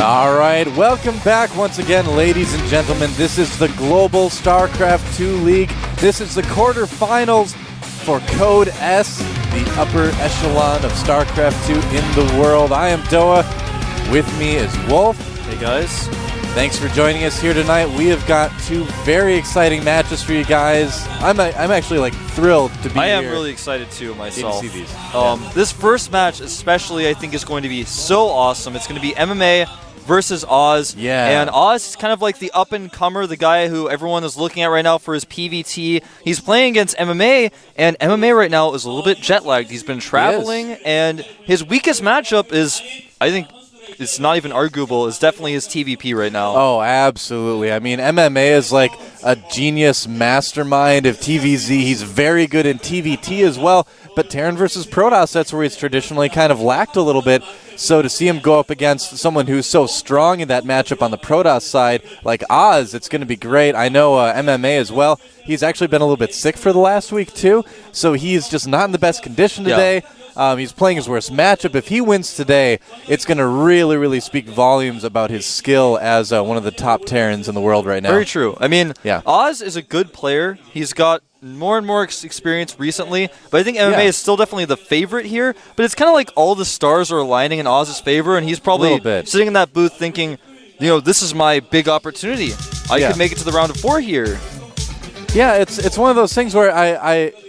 All right, welcome back once again, ladies and gentlemen. This is the Global StarCraft 2 League. This is the quarterfinals for Code S, the upper echelon of StarCraft 2 in the world. I am Doa. With me is Wolf. Hey guys. Thanks for joining us here tonight. We have got two very exciting matches for you guys. I'm actually thrilled to be here. I am really excited too myself. To see these. This first match especially I think is going to be so awesome. It's going to be MMA versus Oz. Yeah. And Oz is kind of like the up-and-comer, the guy who everyone is looking at right now for his PVT. He's playing against MMA, and MMA right now is a little bit jet-lagged. He's been traveling, and his weakest matchup is, I think, it's not even arguable, it's definitely his TVP right now. Oh, absolutely. I mean, MMA is like a genius mastermind of TVZ. He's very good in TVT as well, but Terran versus Protoss, that's where he's traditionally kind of lacked a little bit. So to see him go up against someone who's so strong in that matchup on the Protoss side, like Oz, it's going to be great. I know MMA as well. He's actually been a little bit sick for the last week too, so he's just not in the best condition today. He's playing his worst matchup. If he wins today, it's going to really, really speak volumes about his skill as one of the top Terrans in the world right now. Very true. I mean, Oz is a good player. He's got more and more experience recently, but I think MMA is still definitely the favorite here. But it's kind of like all the stars are aligning in Oz's favor, and he's probably sitting in that booth thinking, you know, this is my big opportunity. I could make it to the round of 4 here. Yeah, it's one of those things where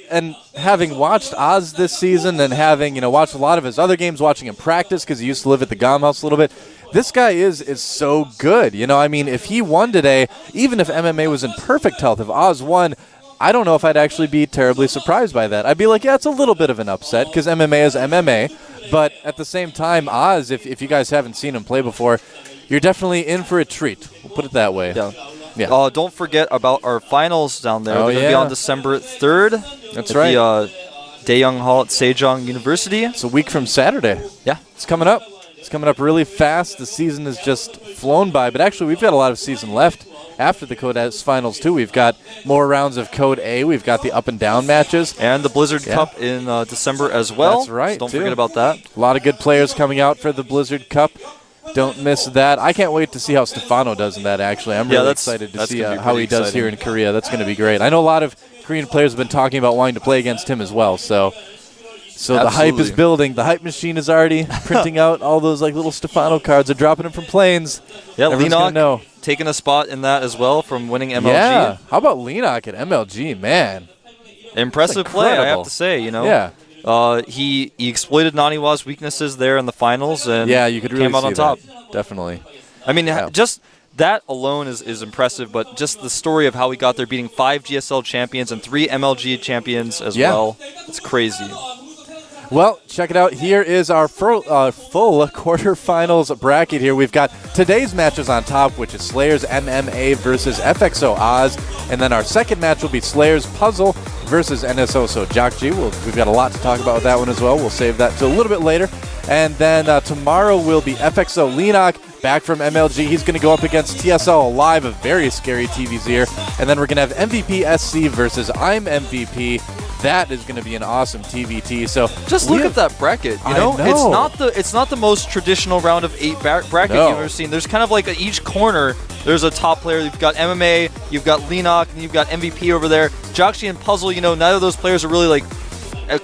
and having watched Oz this season and having, watched a lot of his other games, watching him practice because he used to live at the GOM house a little bit, this guy is so good. I mean, if he won today, even if MMA was in perfect health, if Oz won, I don't know if I'd actually be terribly surprised by that. I'd be like, yeah, it's a little bit of an upset because MMA is MMA. But at the same time, Oz, if you guys haven't seen him play before, you're definitely in for a treat. We'll put it that way. Yeah. Don't forget about our finals down there. They're going to be on December 3rd. That's right. The Daeyoung Hall at Sejong University. It's a week from Saturday. Yeah. It's coming up. It's coming up really fast. The season has just flown by. But actually, we've got a lot of season left after the Code S finals, too. We've got more rounds of Code A. We've got the up-and-down matches. And the Blizzard Cup in December as well. That's right, so don't forget about that. A lot of good players coming out for the Blizzard Cup. Don't miss that. I can't wait to see how Stefano does in that, actually. I'm really excited to see how he does here in Korea. That's going to be great. I know a lot of Korean players have been talking about wanting to play against him as well. So the hype is building. The hype machine is already printing out all those little Stefano cards. They're dropping them from planes. Yeah, Lenok taking a spot in that as well from winning MLG. Yeah. How about Lenok at MLG? Man. Impressive play, I have to say. Yeah. He exploited Naniwa's weaknesses there in the finals and you could really came out on top. Definitely. I mean, just that alone is impressive, but just the story of how he got there, beating 5 GSL champions and 3 MLG champions as well, it's crazy. Well, check it out. Here is our full quarterfinals bracket here. We've got today's matches on top, which is Slayers MMA versus FXO Oz. And then our second match will be Slayers Puzzle versus NSO So Jakji. We've got a lot to talk about with that one as well. We'll save that till a little bit later. And then tomorrow will be FXO Lenok back from MLG. He's going to go up against TSL Alive, a very scary TV's here. And then we're going to have MVP SC versus I'm MVP. That is going to be an awesome TVT. So just look at that bracket. You know, it's not the most traditional round of 8 bracket you've ever seen. There's kind of like each corner. There's a top player. You've got MMA, you've got Lenok, and you've got MVP over there. Jakji and Puzzle. Neither of those players are really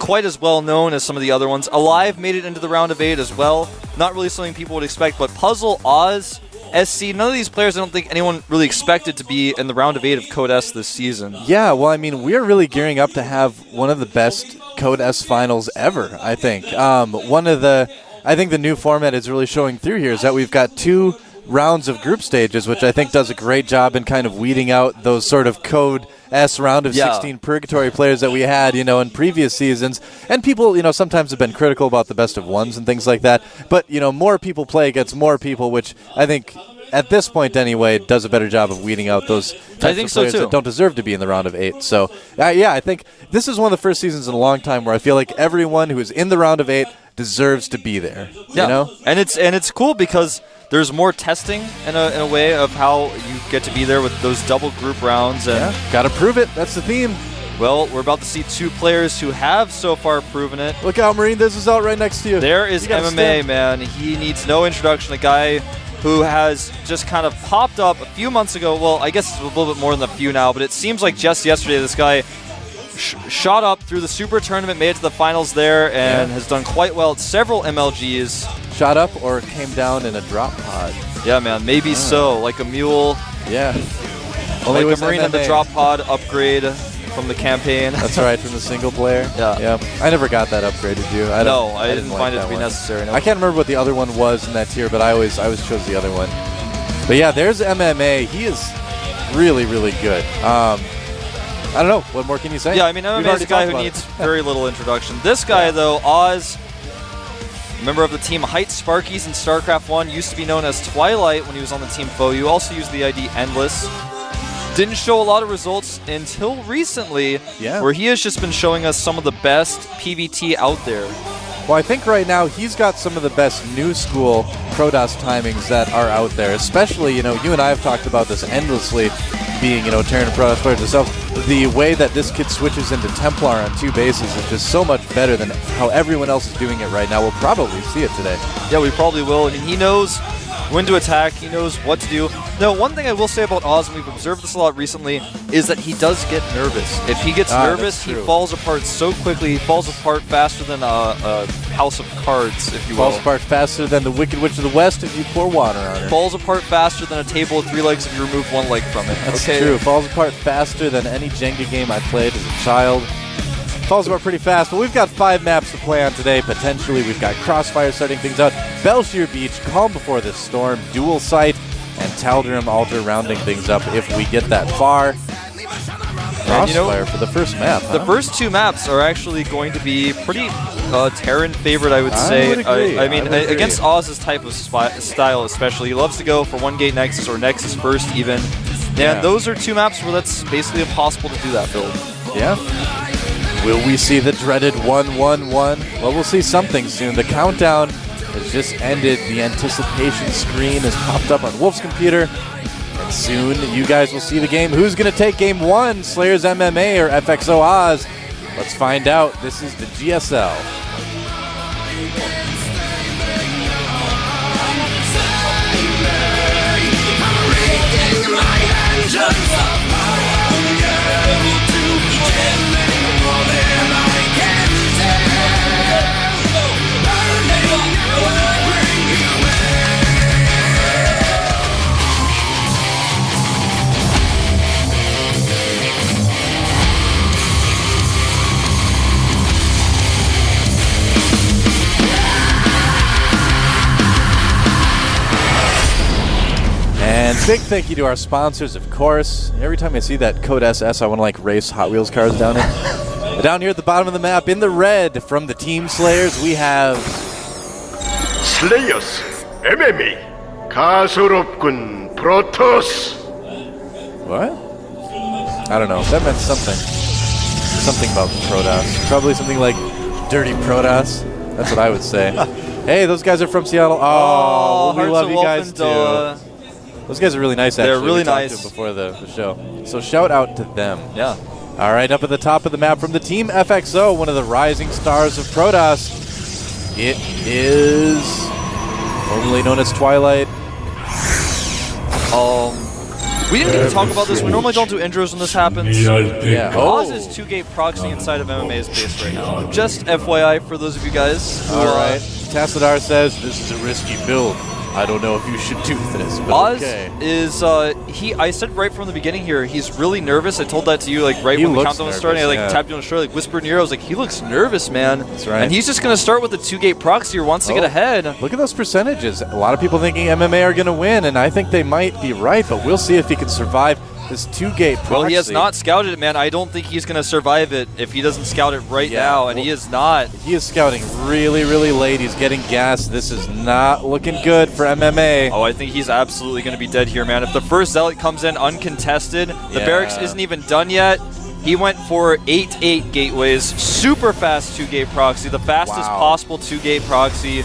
quite as well known as some of the other ones. Alive made it into the round of 8 as well. Not really something people would expect, but Puzzle, Oz, SC, none of these players I don't think anyone really expected to be in the round of 8 of Code S this season. Yeah, well, I mean, we're really gearing up to have one of the best Code S finals ever, I think. I think the new format is really showing through here is that we've got 2 rounds of group stages, which I think does a great job in kind of weeding out those sort of Code S round of 16 purgatory players that we had, in previous seasons. And people, sometimes have been critical about the best of ones and things like that. But, more people play against more people, which I think, at this point anyway, does a better job of weeding out those types of players that don't deserve to be in the round of 8. So, I think this is one of the first seasons in a long time where I feel like everyone who is in the round of 8 deserves to be there. You know? And it's cool because there's more testing in a way of how you get to be there with those double group rounds. And gotta prove it. That's the theme. Well, we're about to see 2 players who have so far proven it. Look out, Marine. This is out right next to you. There is MMA, man. He needs no introduction. A guy who has just kind of popped up a few months ago. Well, I guess it's a little bit more than a few now, but it seems like just yesterday this guy shot up through the Super Tournament, made it to the finals there, and has done quite well at several MLGs. Shot up or came down in a drop pod? Yeah, man, maybe so. Like a mule. Yeah. Only like a Marine and the drop pod upgrade from the campaign. That's right, from the single player. Yeah. I never got that upgrade, did you? I didn't find it to be necessary. No. I can't remember what the other one was in that tier, but I always chose the other one. But yeah, there's MMA. He is really, really good. I don't know. What more can you say? Yeah, I mean, MMA is a guy who needs very little introduction. This guy, though, Oz, member of the team Height Sparkies in StarCraft 1, used to be known as Twilight when he was on the team Foe. You also used the ID Endless. Didn't show a lot of results until recently, where he has just been showing us some of the best PvT out there. Well, I think right now he's got some of the best new school Protoss timings that are out there. Especially, you and I have talked about this endlessly, being, Terran Protoss players themselves. The way that this kid switches into Templar on 2 bases is just so much better than how everyone else is doing it right now. We'll probably see it today. Yeah, we probably will. I mean, he knows when to attack, he knows what to do. Now, one thing I will say about Oz, and we've observed this a lot recently, is that he does get nervous. If he gets nervous, he falls apart so quickly. He falls apart faster than a house of cards, if you will. Falls apart faster than the Wicked Witch of the West if you pour water on it. Falls apart faster than a table with 3 legs if you remove 1 leg from it. That's true. Falls apart faster than any Jenga game I played as a child. Falls apart pretty fast, but we've got 5 maps to play on today, potentially. We've got Crossfire starting things out, Belshir Beach, Calm Before the Storm, Dual Sight, and Tal'Darim Altar rounding things up if we get that far. Crossfire for the first map, huh? The first 2 maps are actually going to be pretty Terran favorite, I would say. I mean, against Oz's type of style especially. He loves to go for 1 gate Nexus or Nexus first even. And those are 2 maps where that's basically impossible to do that build. Yeah. Will we see the dreaded 1-1-1? Well, we'll see something soon. The countdown has just ended. The anticipation screen has popped up on Wolf's computer. And soon you guys will see the game. Who's going to take game 1? Slayers MMA or FXO Oz? Let's find out. This is the GSL. And big thank you to our sponsors, of course. Every time I see that code SS, I want to race Hot Wheels cars down it. Down here at the bottom of the map, in the red, from the Team Slayers, we have Slayers MMA 가소롭군 Protoss. What? I don't know. That meant something. Something about Protoss. Probably something like Dirty Protoss. That's what I would say. Hey, those guys are from Seattle. Oh, we love you guys too. Those guys are really nice, actually. They're really nice. We talked to them before the show. So shout out to them. Yeah. All right, up at the top of the map from the Team FXO, one of the rising stars of Protoss. It is formerly known as Twilight. We didn't get to talk about this. We normally don't do intros when this happens. Yeah. Oz is 2-gate proxy inside of MMA's base right now. Just FYI for those of you guys. All right. Tassadar says, this is a risky build. I don't know if you should do this, but Oz okay. is, I said right from the beginning here, he's really nervous. I told that to you, right when the countdown was starting. I, tapped you on the shoulder, whispered in your ear. I was like, he looks nervous, man. That's right. And he's just going to start with the 2-gate proxy or wants to get ahead. Look at those percentages. A lot of people thinking MMA are going to win, and I think they might be right, but we'll see if he can survive this 2-gate proxy. Well, he has not scouted it, man. I don't think he's going to survive it if he doesn't scout it right now, and he is not. He is scouting really, really late. He's getting gassed. This is not looking good for MMA. Oh, I think he's absolutely going to be dead here, man. If the first Zealot comes in uncontested, the barracks isn't even done yet. He went for 8-8 gateways, super fast 2-gate proxy, the fastest possible 2-gate proxy.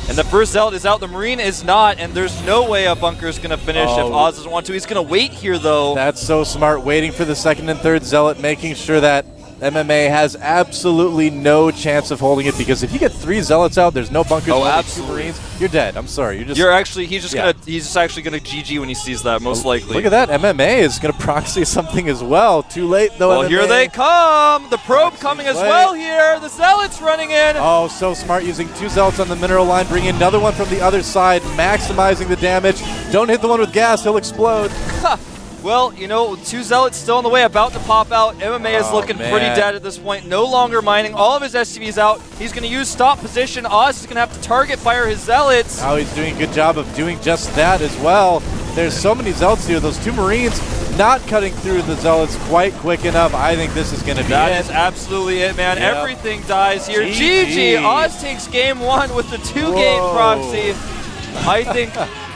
And the first Zealot is out. The Marine is not, and there's no way a bunker is going to finish if Oz doesn't want to. He's going to wait here, though. That's so smart, waiting for the second and third Zealot, making sure that MMA has absolutely no chance of holding it because if you get 3 Zealots out, there's no bunkers, absolutely. 2 Marines, you're dead. I'm sorry. He's just actually gonna GG when he sees that, most likely. Look at that. MMA is gonna proxy something as well. Too late though. Well, MMA. here they come. The probe coming as well here. The Zealots running in. Oh, so smart, using 2 Zealots on the mineral line, bringing another one from the other side, maximizing the damage. Don't hit the one with gas, he'll explode. Well, 2 Zealots still on the way, about to pop out. MMA is looking pretty dead at this point. No longer mining. All of his SCVs out. He's going to use stop position. Oz is going to have to target fire his Zealots. Oh, he's doing a good job of doing just that as well. There's so many Zealots here. Those 2 Marines not cutting through the Zealots quite quick enough. I think this is going to be That is absolutely it, man. Yep. Everything dies here. GG. Oz takes game 1 with the 2-gate proxy. I think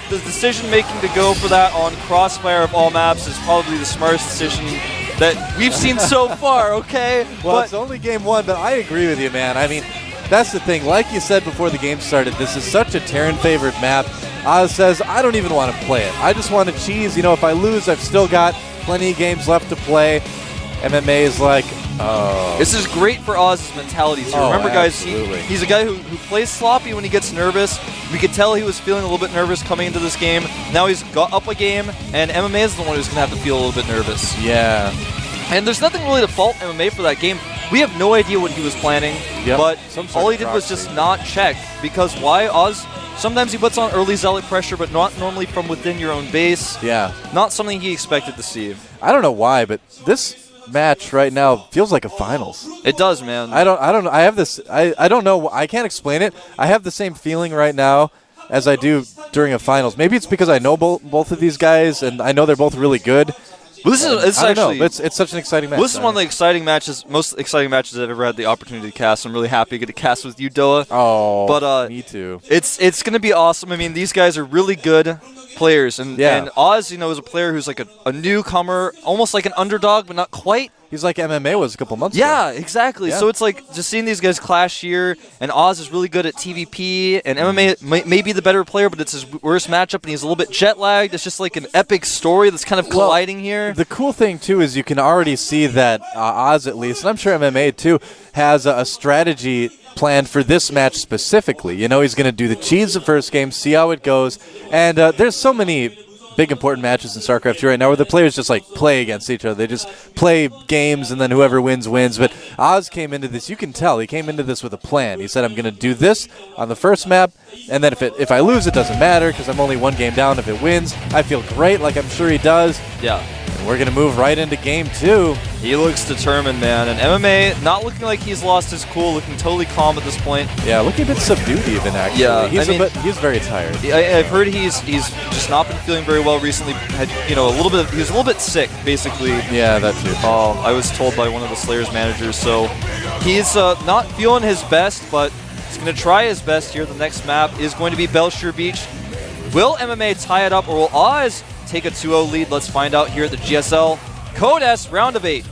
the decision-making to go for that on Crossfire of all maps is probably the smartest decision that we've seen so far, okay? Well, it's only game 1, but I agree with you, man. I mean, that's the thing. Like you said before the game started, this is such a Terran-favored map. Oz says, I don't even want to play it. I just want to cheese. If I lose, I've still got plenty of games left to play. MMA is like, oh. This is great for Oz's mentality, too. Remember, guys, he's a guy who plays sloppy when he gets nervous. We could tell he was feeling a little bit nervous coming into this game. Now he's got up a game, and MMA is the one who's going to have to feel a little bit nervous. Yeah. And there's nothing really to fault MMA for that game. We have no idea what he was planning, but all he did was just not check. Because why? Oz, sometimes he puts on early Zealot pressure, but not normally from within your own base. Yeah. Not something he expected to see. I don't know why, but this match right now feels like a finals. It does, man. I don't know. I have this. I don't know. I can't explain it. I have the same feeling right now as I do during a finals. Maybe it's because I know both of these guys and I know they're both really good. Well, it's such an exciting match. Well, this is one of the most exciting matches I've ever had the opportunity to cast. I'm really happy to get to cast with you, Doa. Oh, but me too. It's going to be awesome. I mean, these guys are really good players, and Oz, is a player who's like a newcomer, almost like an underdog, but not quite. He's like MMA was a couple months ago. Yeah, exactly. Yeah. So it's like just seeing these guys clash here, and Oz is really good at TVP, and MMA may be the better player, but it's his worst matchup, and he's a little bit jet-lagged. It's just like an epic story that's kind of colliding here. The cool thing, too, is you can already see that Oz, at least, and I'm sure MMA, too, has a strategy planned for this match specifically. He's going to do the cheese the first game, see how it goes, and there's so many big important matches in StarCraft 2 right now where the players just like play against each other. They just play games and then whoever wins, wins. But Oz came into this, you can tell, he came into this with a plan. He said, I'm going to do this on the first map, and then if I lose, it doesn't matter because I'm only 1 game down. If it wins, I feel great like I'm sure he does. Yeah. And we're going to move right into game 2. He looks determined, man. And MMA, not looking like he's lost his cool, looking totally calm at this point. Yeah, looking a bit subdued even, actually. Yeah, he's very tired. I've heard he's just not been feeling very well recently. He was a little bit sick, basically. Yeah, that too. I was told by one of the Slayers managers. So he's not feeling his best, but he's going to try his best here. The next map is going to be Belshire Beach. Will MMA tie it up, or will Oz take a 2-0 lead? Let's find out here at the GSL Code S round of 8.